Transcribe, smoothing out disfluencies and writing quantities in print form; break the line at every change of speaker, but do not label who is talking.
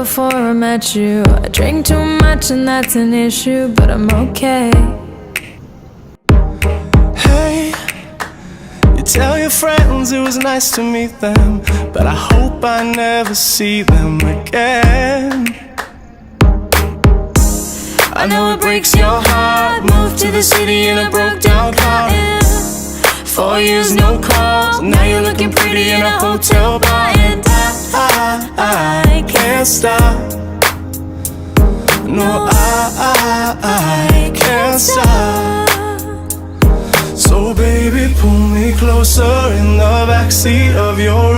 before I met you. I drink too much and that's an issue, but I'm okay.
Hey, you tell your friends it was nice to meet them, but I hope I never see them again. I know it breaks your heart. Moved to the city in a broke down car. 4 years no calls, now you're looking pretty in a hotel bar. And I can't stop. No, I can't stop. So baby, pull me closer in the backseat of your